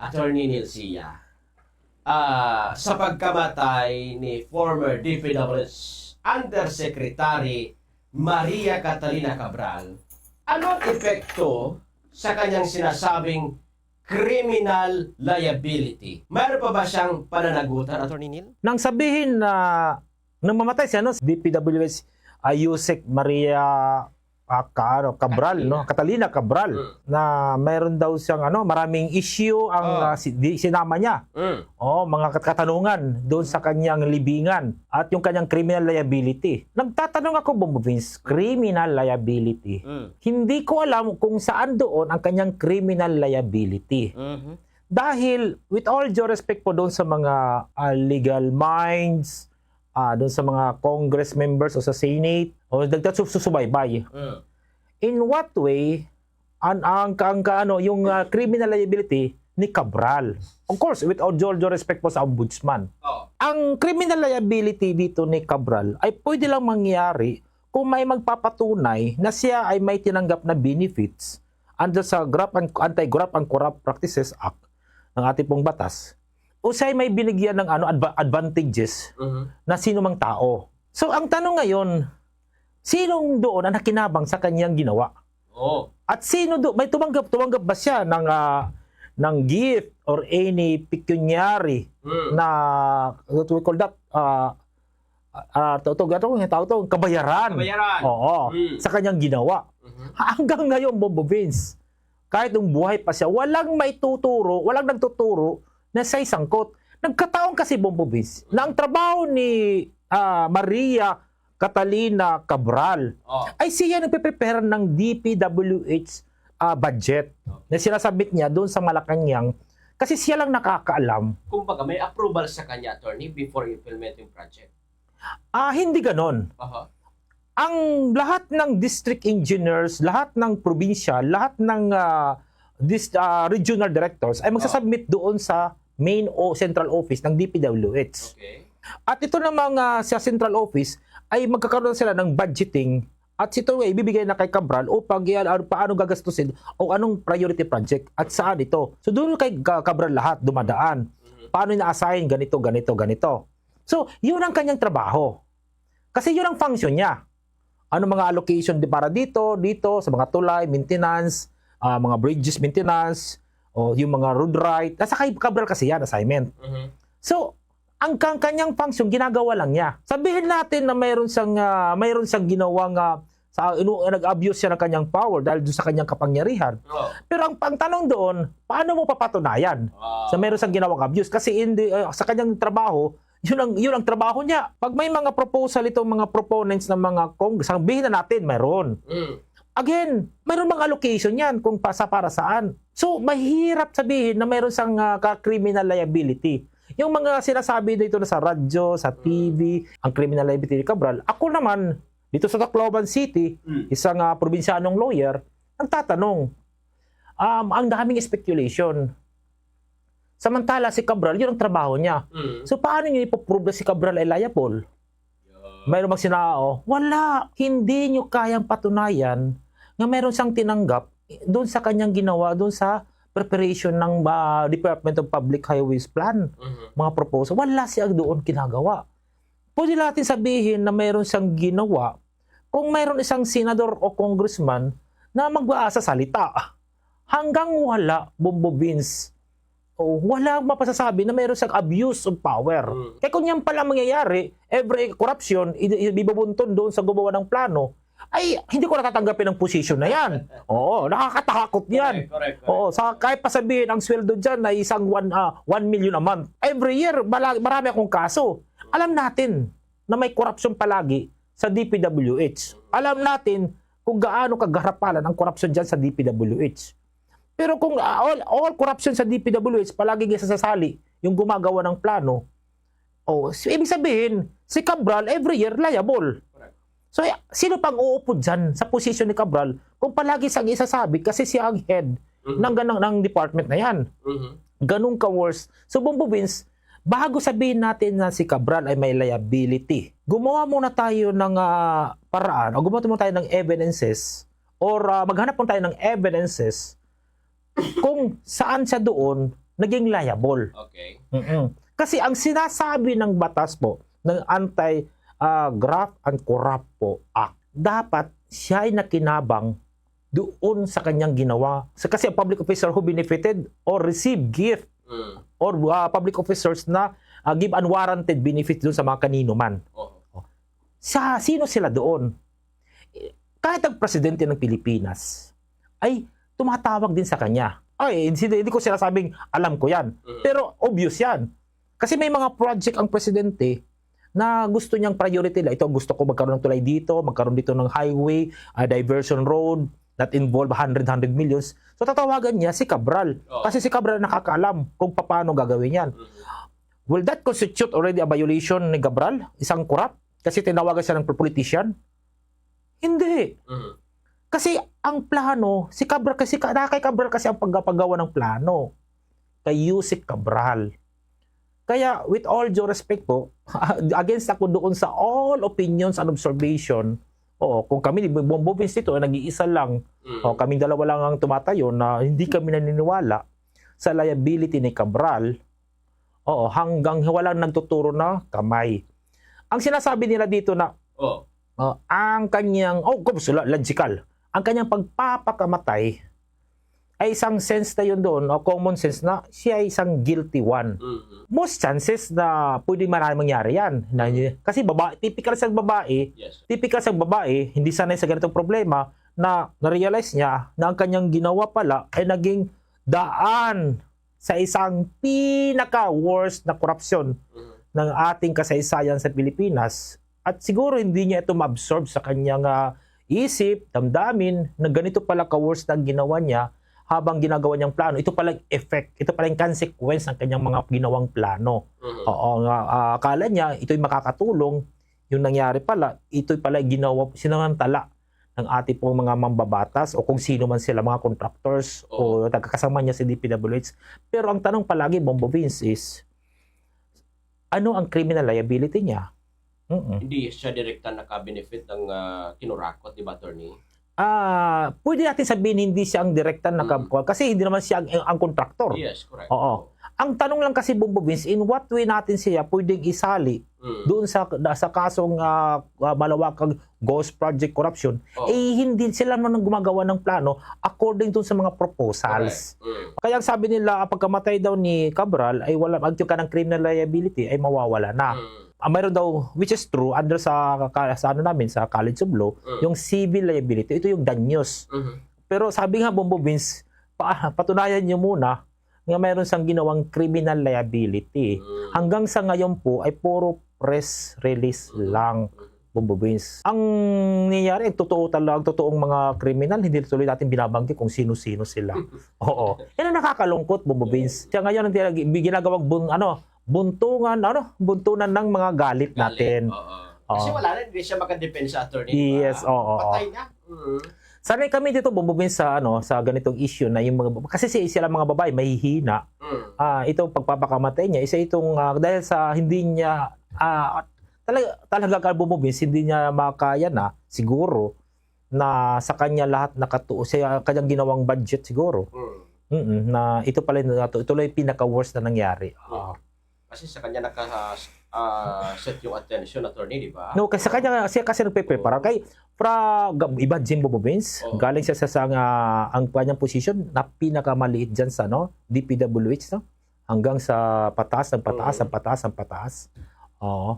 Attorney Nilcia, sa pagkamatay ni former DPWH Undersecretary Maria Catalina Cabral, anong epekto sa kanyang sinasabing criminal liability? Mayroon pa ba siyang pananagutan, Attorney Neil? Nang sabihin na nang mamatay siya, no, DPWH Yusek Maria Cabral, no, Catalina Cabral, na mayroon daw siyang maraming issue ang sinama niya. Mga katanungan doon sa kanyang libingan at yung kanyang criminal liability. Nagtatanong ako, Bombo Vince, criminal liability. Hindi ko alam kung saan doon ang kanyang criminal liability. Dahil with all due respect po doon sa mga legal minds, doon sa mga Congress members o sa Senate o nagsusubaybay. In what way yung criminal liability ni Cabral? Of course, with all due respect po sa ombudsman. Ang criminal liability dito ni Cabral ay pwede lang mangyari kung may magpapatunay na siya ay may tinanggap na benefits under sa Anti-Graft and Corrupt Practices Act ng ating pong batas, o siya ay may binigyan ng advantages na sino mang tao. So ang tanong ngayon, sinong doon ang nakinabang sa kanyang ginawa? At sino doon may tumanggap ba siya ng gift or any pecuniary na what we call that kabayaran. Sa kanyang ginawa. Hanggang ngayon, Bombo Vince, kahit nung buhay pa siya, walang nagtuturo na siya'y sangkot. Nagkataon kasi, Bombo Vince, na ang trabaho ni Maria Catalina Cabral ay siya nagpe-prepare ng DPWH budget na sinasabit niya doon sa Malacanang kasi siya lang nakakaalam. Kumbaga, may approval sa kanya, attorney, before implementing project? Hindi ganon. Ang lahat ng district engineers, lahat ng probinsya, lahat ng regional directors ay magsasubmit doon sa main o central office ng DPWH. At ito namang sa central office ay magkakaroon sila ng budgeting at ito ay ibibigay na kay Cabral o paano gagastusin o anong priority project at saan ito. So doon kay Cabral lahat dumadaan. Paano ina-assign ganito. So yun ang kanyang trabaho. Kasi yun ang function niya. Ano mga allocation para dito sa mga tulay, maintenance, mga bridges maintenance, o yung mga road right. Nasa kay Cabral kasi yan, assignment. So, ang kanyang function, ginagawa lang niya. Sabihin natin na mayroon siyang ginawang nag-abuse siya ng kanyang power dahil doon sa kanyang kapangyarihan. Pero ang tanong doon, paano mo papatunayan sa mayroon siyang ginawang abuse? Kasi sa kanyang trabaho, yun ang trabaho niya. Pag may mga proposal itong mga proponents ng mga Congress, sabihin na natin, mayroon. Again, mayroon mga allocation yan kung para saan. So, mahirap sabihin na mayroon siyang criminal liability. Yung mga sinasabi dito na sa radyo, sa TV, ang criminal liability ni Cabral, ako naman, dito sa Tacloban City, isang probinsyanong lawyer, ang tatanong, ang daming speculation. Samantala si Cabral, yun ang trabaho niya. So, paano niyo ipoprove na si Cabral ay liable? Mayroon magsinao, wala, hindi nyo kayang patunayan na mayroon siyang tinanggap doon sa kanyang ginawa, doon sa preparation ng Department of Public Highways Plan, mga proposal. Wala siya doon ginagawa. Pwede natin sabihin na mayroon siyang ginawa kung mayroon isang senador o congressman na magbaasa salita. Hanggang wala, Bombo Vince, wala mapasasabi na mayroon siyang abuse of power. Kaya kung yan pala mangyayari, every corruption, ibabunton doon sa gumawa ng plano, ay hindi ko natatanggapin ang position na yan. Nakakatakot yan. Correct. Kahit pasabihin ang sweldo dyan ay isang 1 million a month. Every year, marami akong kaso. Alam natin na may corruption palagi sa DPWH. Alam natin kung gaano kagarapalan ang corruption dyan sa DPWH. Pero kung all corruption sa DPWH palagi sasali yung gumagawa ng plano, ibig sabihin, si Cabral every year liable. So, sino pang uupo dyan sa posisyon ni Cabral kung palagi siyang isasabi kasi siya ang head ng department na yan. Ganun ka-worse. So, Bombo Vince, bago sabihin natin na si Cabral ay may liability, gumawa muna tayo ng paraan o gumawa muna tayo ng evidences or maghanap muna tayo ng evidences kung saan siya doon naging liable. Okay. Kasi ang sinasabi ng batas po ng Anti-Graft and Corrupt po Act, dapat siya ay nakinabang doon sa kanyang ginawa. Kasi ang public officer who benefited or received gift or public officers na give unwarranted benefit doon sa mga kanino man. Sino sila doon? Kahit ang presidente ng Pilipinas ay tumatawag din sa kanya. Ay, hindi ko sinasabing alam ko yan. Pero obvious yan. Kasi may mga project ang presidente na gusto niyang priority. Ito, gusto ko magkaroon ng tulay dito, magkaroon dito ng highway, diversion road, that involve 100 millions. So tatawagan niya si Cabral. Kasi si Cabral nakakaalam kung paano gagawin yan. Will that constitute already a violation ni Cabral? Isang corrupt? Kasi tinawagan siya ng politician? Hindi. Kasi ang plano, si Cabral, kasi kay Cabral kasi ang paggawa ng plano. Kay Yusek Cabral. Kaya with all due respect po, against ako doon sa all opinions and observation. Kung kami ni Bombo Vince dito, nag-iisa lang. Kaming dalawa lang ang tumatayo na hindi kami naniniwala sa liability ni Cabral. Hanggang walang nagtuturo na kamay. Ang sinasabi nila dito na ang kanyang, logical, ang kanyang pagpapakamatay ay isang sense na yun doon, common sense na siya ay isang guilty one. Most chances na pwedeng maraming mangyari yan. Kasi typical sa babae, hindi sanay sa ganitong problema, na na-realize niya na ang kanyang ginawa pala ay naging daan sa isang pinaka-worst na korupsyon ng ating kasaysayan sa Pilipinas. At siguro hindi niya ito ma-absorb sa kanyang isip, damdamin, na ganito pala ka-worst na ginawa niya habang ginagawa niyang plano. Ito pala yung effect, ito pala yung consequence ng kanyang mga ginawang plano. Akala niya, ito'y makakatulong. Yung nangyari pala, ito'y pala ginawa, sinamantala ng ating pong mga mambabatas o kung sino man sila, mga contractors o tagakasama niya sa DPWH. Pero ang tanong palagi, Bombo Vince, is ano ang criminal liability niya? Hindi siya direkta naka-benefit ng kinurakot, di ba, attorney? Pwede natin sabihin hindi siya ang direkta nakakuha kasi hindi naman siya ang kontraktor. Yes, correct. Ang tanong lang kasi, Bombo Vince, in what way natin siya pwedeng isali doon sa kasong malawakang ghost project corruption, hindi sila man ang gumagawa ng plano according doon sa mga proposals. Kaya sabi nila, pagkamatay daw ni Cabral, ay wala, ang ka ng criminal liability ay mawawala na. Mayroon daw, which is true, under sa ano namin, sa College of Law, yung civil liability, ito yung danyos. Pero sabi nga, Bombo Vince, patunayan nyo muna nga mayroon siyang ginawang criminal liability. Hanggang sa ngayon po ay puro press release lang, Bombo Vince. Ang nangyayari, totoong mga criminal, hindi tuloy natin binabanggit kung sino-sino sila. Yan ang nakakalungkot, Bombo Vince. Siya ngayon ang ginagawang buntunan ng mga galit natin. Kasi wala na, hindi siya makadepensa, attorney. Yes, Patay na. Sanay kami dito, Bombo Vince, sa ganitong issue na yung mga, kasi sila mga babae mahihina. Itong pagpapakamatay niya, isa itong dahil sa hindi niya talaga Bombo Vince, hindi niya makaya na siguro na sa kanya lahat nakatuo sa kanyang ginawang budget siguro. Na ito pala ito lang yung pinaka-worst na nangyari. Kasi sa kanya set yung attention, attorney, di ba? No, kasi sa kanya kasi nagpe-prepare kay iba Jimbo Bobins, galing siya sa ang kanyang position na pinakamaliit diyan sa DPWH, no? Hanggang sa pataas.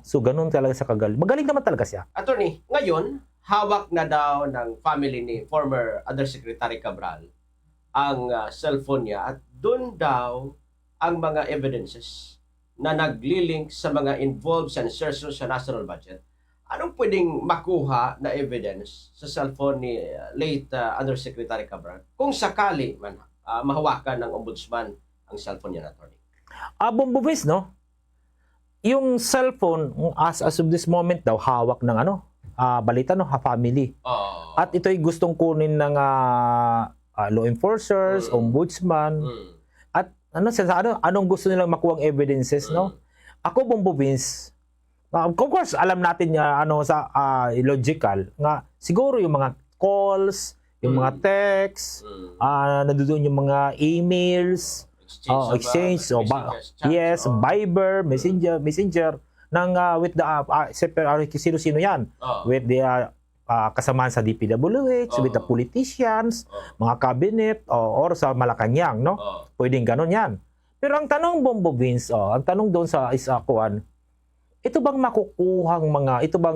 So ganun talaga sa kagaling. Magaling naman talaga siya. Attorney, ngayon hawak na daw ng family ni former Undersecretary Cabral ang cellphone niya at doon daw ang mga evidences na naglilink sa mga involved sa insertion sa national budget. Anong pwedeng makuha na evidence sa cellphone ni late Undersecretary Cabral kung sakali man mahawakan ng ombudsman ang cellphone niya, attorney? Bombo Vince, no? Yung cellphone, as of this moment daw, hawak ng balita, family. At ito'y gustong kunin ng law enforcers, ombudsman. At anong gusto nilang makuha ang evidences, no? Ako, Bombo Vince, of course, alam natin sa logical nga siguro yung mga calls, yung mga texts, nandoon yung mga emails, exchange, messages, chat, yes, Viber, Messenger ng with the sino-sino yan, with the kasamahan sa DPWH, with the politicians, mga cabinet, or sa Malacanang, no? Pwedeng ganun yan. Pero ang tanong, Bombo Vince, ang tanong doon sa isakuan, ito bang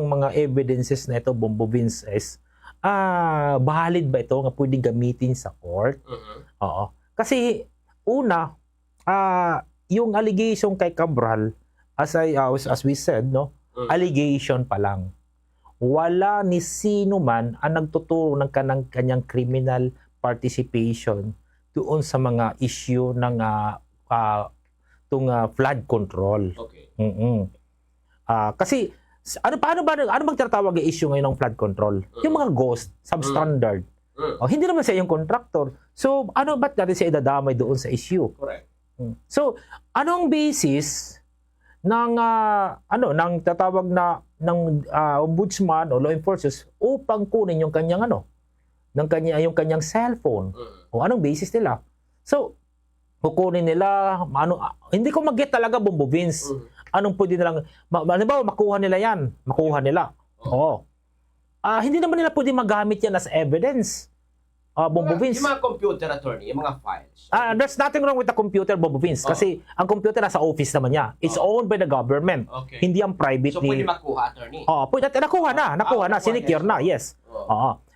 mga evidences na ito, Bombo Vince, is valid ba ito nga pwedeng gamitin sa court? Oo. Kasi una, yung allegation kay Cabral, as we said, no, allegation pa lang. Wala ni sino man ang nagtuturo ng kanyang criminal participation doon sa mga issue ng flood control. Okay. Kasi ano bang tinatawag yung issue ngayon ng flood control? Yung mga ghost, substandard. Hindi naman siya yung contractor. So ba't natin siya idadamay doon sa issue? Correct. So anong basis ng tatawag na ng ombudsman o law enforcers upang kunin yung kanyang yung kanyang cellphone? O anong basis nila? So kukunin nila hindi ko mag-get talaga, Bombo Vince. Anong pwede nilang halimbawa makuha nila yan, Oo. Hindi naman nila pwede magamit yan as evidence. Bombo Vince. Yung mga computer, attorney, yung mga files. There's nothing wrong with the computer, Bombo Vince. Kasi ang computer nasa office naman niya. It's owned by the government. Okay. Hindi ang private So, pwede makuha, attorney? Pwede. Nakuha na. Sinicure na, yes.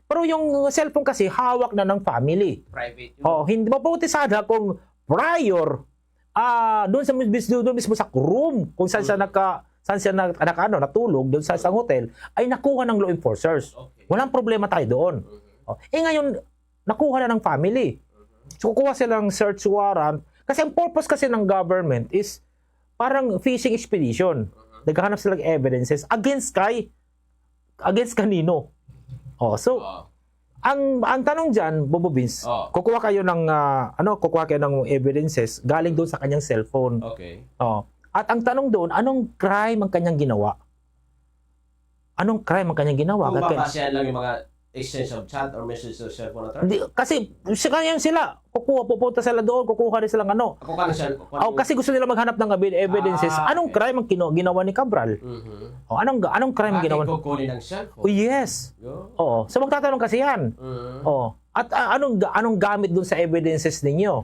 Pero yung cellphone kasi, hawak na ng family. Private. Hindi mabuti sana kung prior, doon mismo sa room, kung saan siya natulog, doon sa isang hotel, ay nakuha ng law enforcers. Okay. Walang problema tayo doon. Ngayon, nakuha na ng family. So, kukuha silang search warrant. Kasi ang purpose kasi ng government is parang fishing expedition. Naghahanap sila ng evidences against kanino. So, ang tanong diyan, Bobo Vince, kukuha kayo ng evidences galing doon sa kanyang cellphone. Okay. At ang tanong doon, anong crime ang kanyang ginawa? Kung babasehan lang yung mga exchange of chat or message sa cellphone, attorney? Kasi sila pupunta sila doon, kukuha rin silang kasi gusto nila maghanap ng evidences. Anong crime ang ginawa ni Cabral? Anong crime ang ginawa? Kukunin ng cellphone? Yes. So magtatanong kasi yan. At anong gamit doon sa evidences ninyo?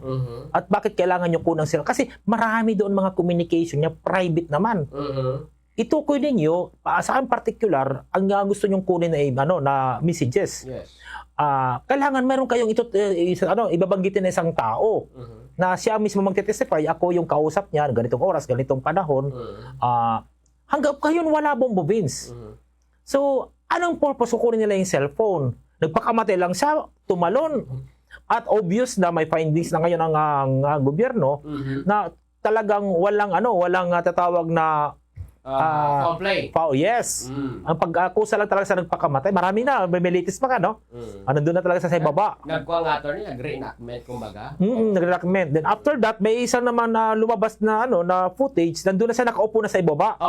At bakit kailangan nyo kunang sila? Kasi marami doon mga communication niya, private naman. Itukoy ninyo, saan particular, ang gusto nyong kunin na messages. Yes. Kailangan meron kayong ibabanggitin na isang tao na siya mismo magte-testify, ako yung kausap niya, ganitong oras, ganitong panahon. Hanggang ngayon wala, Bombo Vince. So, anong purpose kukunin nila yung cellphone? Nagpakamatay lang siya, tumalon. At obvious na may findings na ngayon ang gobyerno na talagang walang tatawag na foul play. Yes. Ang pag-akusa lang talaga sa nagpakamatay. Marami na. May latest pa ka, no? Nandun na talaga sa ibaba. Nagkuha nga, attorney, nag-reenactment, kumbaga. Nag-reenactment. Then after that, may isa naman na lumabas na na footage. Nandun na siya nakaupo na sa ibaba.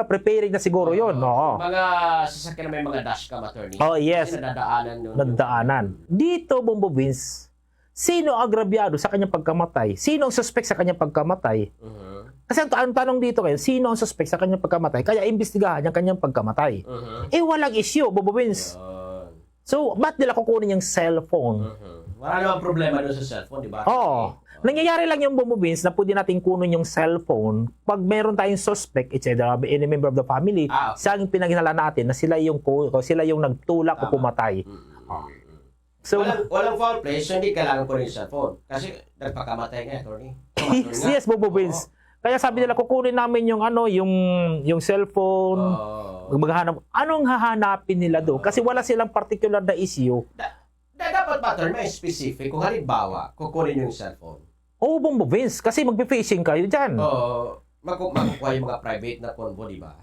Preparing na siguro yun. Mga sasakyan na may mga dashcam, attorney. Yes. Kasi nadadaanan yun. Nadaanan. Dito, Bombo Vince, sino agrabyado sa kanyang pagkamatay? Sino ang suspect sa kanyang pagkamatay? Kasi ang tanong dito kayo, sino ang suspect sa kanyang pagkamatay? Kaya imbestigahan yung kanyang pagkamatay. Walang issue, Bobo Vince. So, ba't nila kukunin yung cellphone? Wala namang problema doon sa cellphone, di ba? Nangyayari lang yung Bobo Vince na pwede natin kunin yung cellphone pag meron tayong suspect, it's either any member of the family, siya yung pinaghinala natin na sila yung nagtulak o pumatay. So, walang foul play, so hindi kailangan kunin yung cellphone. Kasi nagpakamatay nga, attorney. Yes, Bobo Vince. Kaya sabi nila, kukunin namin yung cellphone, maghahanap. Anong hahanapin nila doon? Kasi wala silang particular na issue. Dapat ba, attorney, may specific? Kung halimbawa, kukunin yung cellphone. Bombo Vince, kasi magpe-phishing kayo dyan. Makukuha yung mga private na convo, di ba?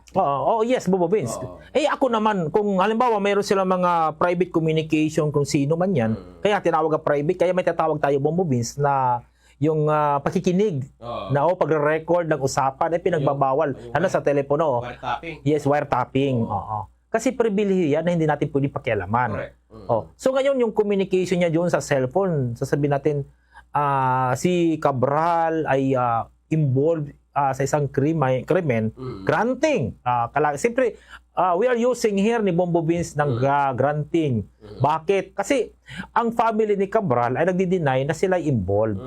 Yes, Bobo Vince. Ako naman, kung halimbawa mayroon silang mga private communication kung sino man yan, kaya tinawag private, kaya may tatawag tayo, Bobo Vince, na yung pakikinig na pagre-record ng usapan ay pinagbabawal. Sa telepono. Wiretapping. Yes, wiretapping. Kasi pribilehiyo yan na hindi natin pwede pakialaman. Correct. So ngayon yung communication niya doon sa cellphone, sasabihin natin, si Cabral ay involved sa isang krimen, granting. Siyempre, we are using here ni Bombo Vince ng granting. Bakit? Kasi ang family ni Cabral ay nagdi-deny na sila involved.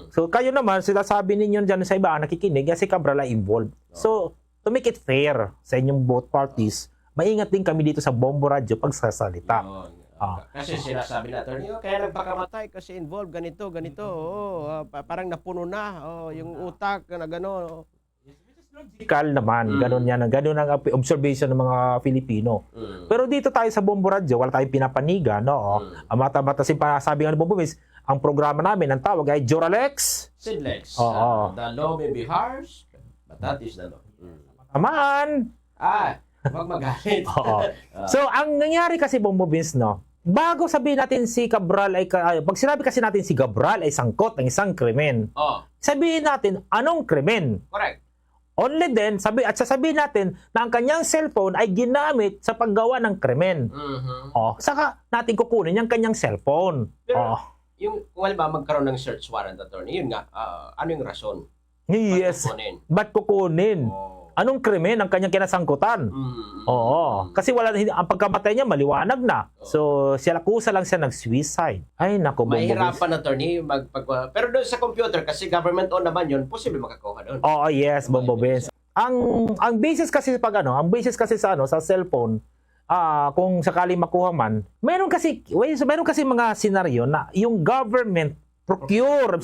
So kayo naman, sila sabi ninyo dyan sa iba, nakikinig, si Cabral ay involved. So, to make it fair sa inyong both parties, maingat din kami dito sa Bombo Radio pagsasalita. Kasi sinasabi na, attorney, kaya nagpakamatay kasi involved, ganito. Parang napuno na, yung utak na gano'n. Logical naman, ganun ang observation ng mga Filipino. Pero dito tayo sa Bombo Radio, wala tayong pinapaniga, no? Mata-mata sabi nga ni Bombo Vince, ang programa namin, ang tawag ay Joralex. Sidlex. The law may be harsh, but that is the law. Tamaan. Huwag magalit. So, ang nangyari kasi, Bombo Vince, no? Bago sabihin natin si Cabral ay, pag sinabi kasi natin si Cabral ay sangkot ng isang krimen, sabihin natin, anong krimen? Correct. Only then, sasabihin natin na ang kanyang cellphone ay ginamit sa paggawa ng krimen. Saka natin kukunin yung kanyang cellphone. Pero, kung halimbawa magkaroon ng search warrant, attorney, yun nga, ano yung rason? Yes. Ba't kukunin? Anong krimen ang kanyang kinasangkutan? Kasi ang pagkamatay niya maliwanag na. So, kusa lang siya nag-suicide. Ay, naku, mahirapan, attorney, pero doon sa computer, kasi government owned naman yun, posible makakuha doon. Yes, Bombo Vince. Ang basis kasi sa cellphone, kung sakaling makuha man, meron kasi mga senaryo na yung government procure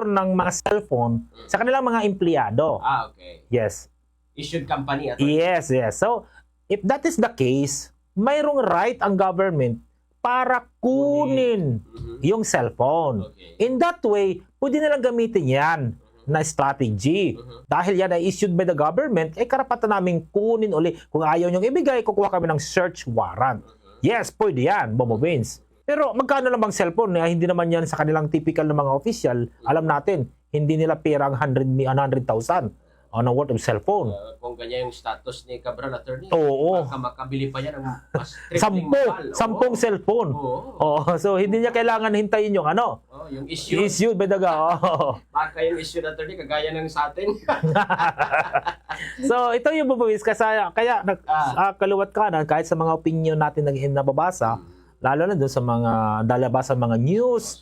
ng mga cellphone sa kanilang mga empleyado. Okay. Yes. Issued company. Yes. So, if that is the case, mayroong right ang government para kunin yung cellphone. Okay. In that way, pwede nilang gamitin yan na strategy. Dahil yan ay issued by the government, karapatan namin kunin uli. Kung ayaw nyong ibigay, kukuha kami ng search warrant. Yes, pwede yan, Bombo Vince. Pero magkano lang bang cellphone? Hindi naman yan sa kanilang typical na mga official. Alam natin, hindi nila pera ang 100,000 on a worth of cellphone. Kung ganyan yung status ni Cabral, attorney, baka makabili pa niya ng mas tripling mahal. 10 cellphone. So hindi niya kailangan hintayin yung yung issued by the baka yung issued, attorney, kagaya ng sa atin. So ito yung bubuwis. Kaya kaluwat kanan, kahit sa mga opinion natin nababasa, lalo na doon sa mga dalabas sa mga news,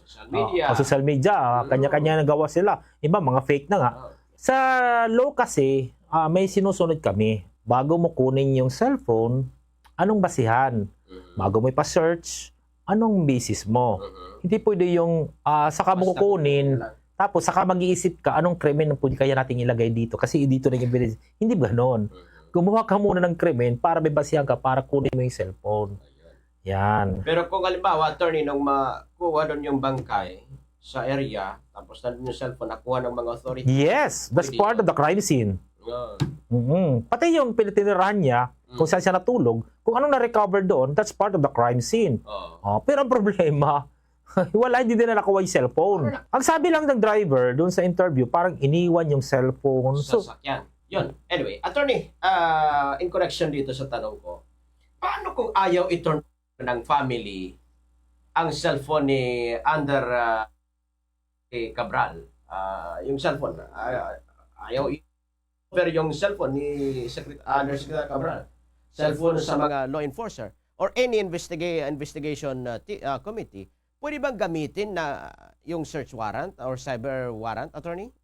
social media, kanya-kanya nagawa sila. Iba, mga fake na nga. Sa law kasi, may sinusunod kami. Bago mo kunin yung cellphone, anong basihan? Bago mo ipa-search, anong basis mo? Hindi pwede yung saka mo kukunin, tapos saka mag-iisip ka, anong krimen ang pwede kaya natin ilagay dito? Kasi dito na yung evidence. Hindi ba ganon? Gumawa ka muna ng krimen para may basihan ka para kunin mo yung cellphone. Yan. Pero kung halimbawa, attorney, nung makuha doon yung bangkay sa area, tapos nandun yung cellphone, nakuha ng mga authority. Yes, that's part of the crime scene. Pati yung pinitirahan niya, kung saan siya natulog, kung anong na-recover doon, that's part of the crime scene. Pero ang problema, hindi din na nakuha yung cellphone. Ang sabi lang ng driver doon sa interview, parang iniwan yung cellphone. Sa sakyan. Yun. Anyway, attorney, in connection dito sa tanong ko, paano kung ayaw i-turn ng family ang cellphone ni Under Cabral? Yung cellphone, ayaw i-over yung cellphone ni Under Secretary Cabral. Cellphone sa mga law enforcer or any investigation committee, pwede bang gamitin na yung search warrant or cyber warrant, attorney?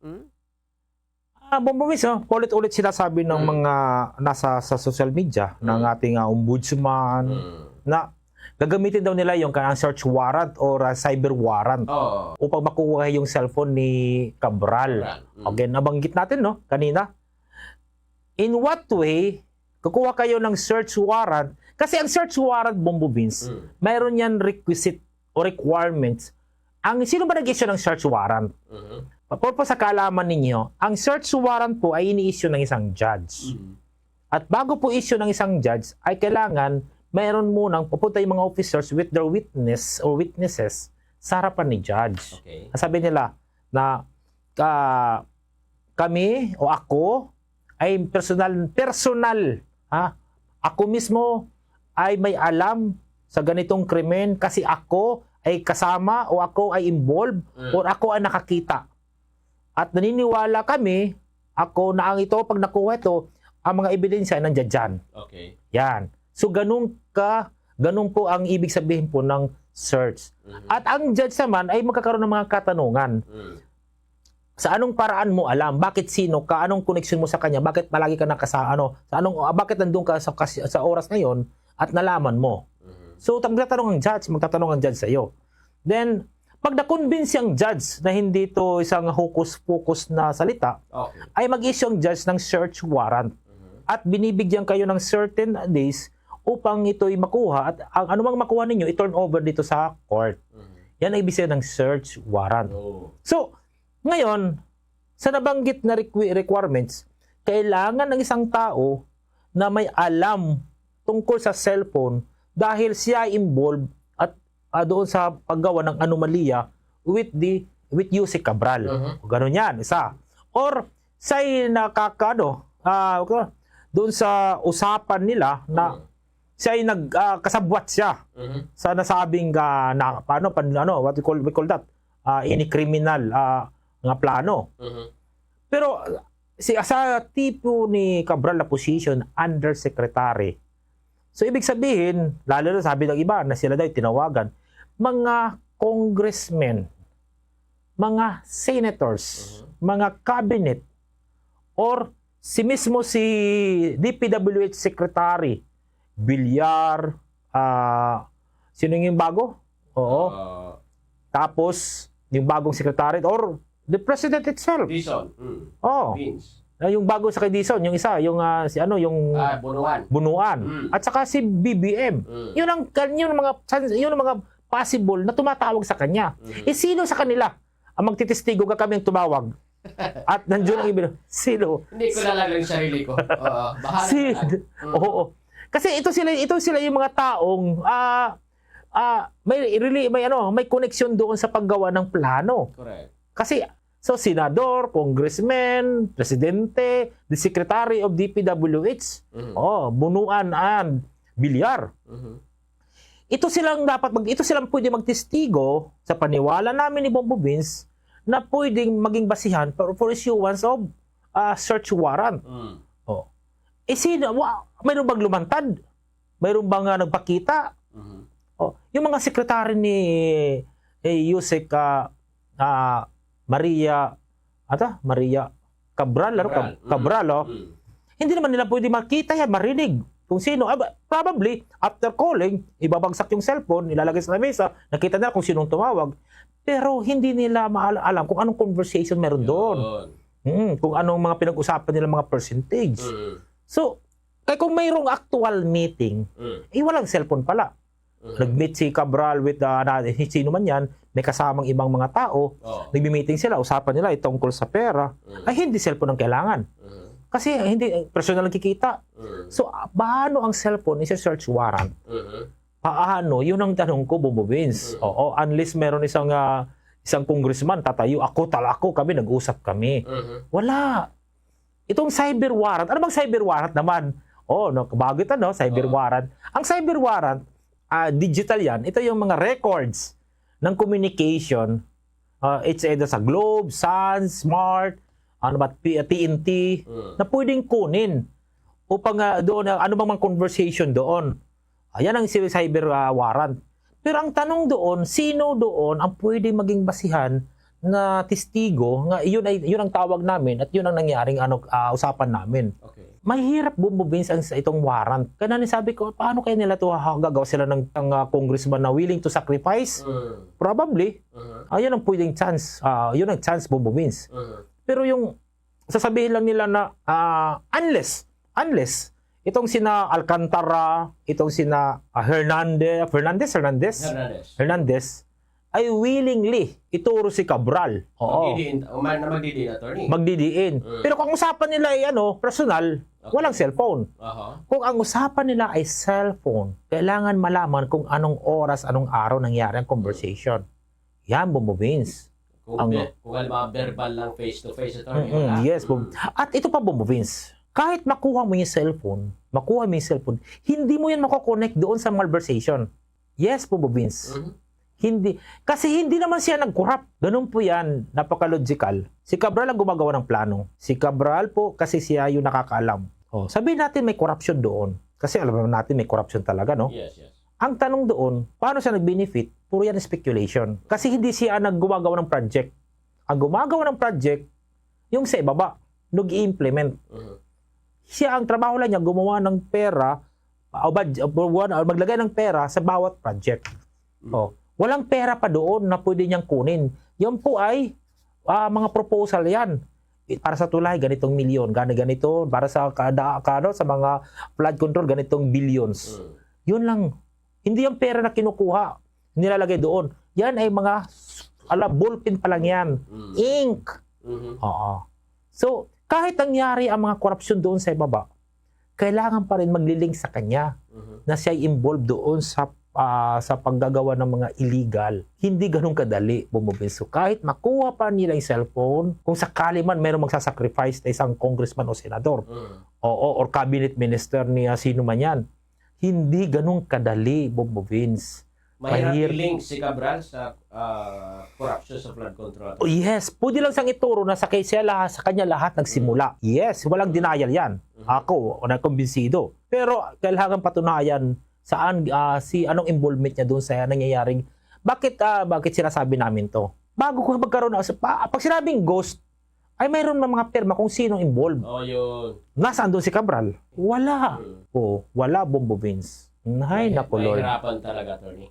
Bumbumis, ulit-ulit sinasabi ng mga nasa sa social media ng ating ombudsman na gagamitin daw nila yung kanang search warrant or cyber warrant upang makuha yung cellphone ni Cabral. Okay, nabanggit natin kanina. In what way kukuha kayo ng search warrant? Kasi ang search warrant, Bombo Vince, mayroon yan requisite o requirements. Sino ba nag-issue ng search warrant? Purpose sa kaalaman ninyo, ang search warrant po ay ini-issue ng isang judge. At bago po issue ng isang judge, ay kailangan mayroon munang pupunta yung mga officers with their witness or witnesses sa harapan ni judge. Okay. Sabi nila na kami o ako ay personal. Ako mismo ay may alam sa ganitong krimen kasi ako ay kasama o ako ay involved or ako ay nakakita. At naniniwala kami, ako na ang ito, pag nakuha ito, ang mga ebidensya ay nandiyan dyan. Okay. Yan. So, ganun po ang ibig sabihin po ng search. At ang judge naman ay magkakaroon ng mga katanungan. Sa anong paraan mo alam? Bakit sino ka? Anong connection mo sa kanya? Bakit palagi ka bakit nandun ka sa oras ngayon at nalaman mo? So, magtatanong ang judge sa iyo. Then, pag na-convince yung judge na hindi to isang hocus-pocus na salita, ay mag-issue ang judge ng search warrant. At binibigyan kayo ng certain days upang ito'y makuha. At ang anumang makuha ninyo, i-turn over dito sa court. Yan ay ibig sabihin ng search warrant. So, ngayon, sa nabanggit na requirements, kailangan ng isang tao na may alam tungkol sa cellphone dahil siya ay involved doon sa paggawa ng anomalya with Yusek Cabral. Ganun yan, isa. Or, siya'y doon sa usapan nila na siya'y kasabwat siya sa nasabing what we call that? Any criminal nga plano. Pero, sa tipo ni Cabral na position, undersecretary. So, ibig sabihin, lalo na sabi ng iba na sila daw tinawagan, mga congressmen, mga senators, mga cabinet, or si DPWH Secretary, Villar, sino yung bago? Oo. Tapos, yung bagong secretary, or the president itself. Dizon. Oh. Vince. Yung bago sa kay Dizon, yung isa, yung Bunuan. At saka si BBM. Yun ang mga possible na tumatawag sa kanya. Sino sa kanila ang magtitistigo ka kaming tumawag? At nandiyan ang ibig. Sino? Hindi ko lalagay yung sarili ko. Bahala na. Oo. Kasi ito sila yung mga taong may connection doon sa paggawa ng plano. Correct. Kasi senador, congressman, presidente, the secretary of DPWH, Bunuan and Villar. Ito silang pwede magtestigo sa paniwala namin ni Bongbong Vince na pwedeng maging basihan for issuance of search warrant. Mayroon bang lumantad? Mayroon bang nagpakita? Yung mga sekretary ni Yusek Maria Cabral, hindi naman nila pwede makita yan, marinig kung sino. Probably, after calling, ibabagsak yung cellphone, ilalagay sa mesa, nakita nila kung sinong tumawag. Pero hindi nila alam kung anong conversation meron doon. Kung anong mga pinag-usapan nila, mga percentage. So, kaya kung mayroong actual meeting, walang cellphone pala. Nag-meet si Cabral with sino man yan, may kasamang ibang mga tao, nag-meeting sila, usapan nila tungkol sa pera, ay hindi cellphone ang kailangan. Kasi hindi personal kikita. So, paano ang cellphone is a search warrant? Paano? Yun ang tanong ko, Bongbong Vince. Unless meron isang congressman, tatayo, kami, nag-usap kami. Wala. Itong cyber warrant, ano bang cyber warrant naman? Bago ito, cyber warrant. Ang cyber warrant, digital yan. Ito yung mga records ng communication. It's either sa Globe, Sun, Smart, TNT, na pwedeng kunin upang doon, ano bang mga conversation doon. Ayan ang cyber warrant. Pero ang tanong doon, sino doon ang pwedeng maging basihan na testigo? Yun ang tawag namin at yun ang nangyaring usapan namin. Okay. Mahirap bumubins itong warrant. Kaya sabi ko, paano kaya nila ito gagawa sila ng congressman na willing to sacrifice? Probably. Yun ang pwedeng chance. Yun ang chance bumubins. Pero yung sasabihin lang nila na unless itong sina Alcantara, itong sina Hernandez ay willingly ituro si Cabral. Magdidiin, attorney. Magdidiin. Pero kung usapan nila ay personal, walang cellphone. Kung ang usapan nila ay cellphone, kailangan malaman kung anong oras, anong araw nangyari ang conversation. Yan, bumubins. Kung halimbawa verbal lang face-to-face, attorney. Yes, at ito pa, bumubins. Kahit makuha mo yung cellphone, hindi mo yan makakonect doon sa malversation. Yes, bumubins. Hindi. Kasi hindi naman siya nag-corrupt. Ganun po yan. Napaka-logical. Si Cabral ang gumagawa ng plano. Si Cabral po kasi siya yung nakakaalam. Oh, sabihin natin may corruption doon. Kasi alam naman natin may corruption talaga, no? Yes, yes. Ang tanong doon, paano siya nag-benefit? Puro yan speculation. Kasi hindi siya naggumagawa ng project. Ang gumagawa ng project, yung sa ibaba, nag-i-implement. Siya, ang trabaho lang niya, gumawa ng pera, o maglagay ng pera sa bawat project. Oh, walang pera pa doon na pwede niyang kunin. Yan po ay mga proposal yan. Para sa tulay, ganitong milyon. Ganito. Para sa sa mga flood control, ganitong billions. Yun lang. Hindi yung pera na kinukuha, nilalagay doon. Yan ay mga ballpen pa lang yan. Ink. Oo. So, kahit nangyari ang mga korupsyon doon sa ibaba, kailangan pa rin maglilink sa kanya na siya involved doon sa paggagawa ng mga illegal. Hindi ganun kadali, bumubinso. Kahit makuha pa nila yung cellphone, kung sakali man mayroong magsasacrifice na isang congressman o senador, or cabinet minister niya, sino man yan, hindi ganun kadali, bumubins. Mahirap i-link si Cabral sa corruption sa flood control. Oh, yes, pwede lang siyang ituro na sa kanya lahat nagsimula. Yes, walang denial yan. Ako, nakumbinsido. Pero kailangan patunayan saan anong involvement niya doon sa nangyayaring bakit sinasabi namin to. Bago ko magkaroon pag sinabing ghost, ay mayroon na mga perma kung sino involved. Oh, yun. Nasaan doon si Cabral? Wala. Wala, Bombo Vince. Ay, naku Lord. Mahirapan talaga, attorney.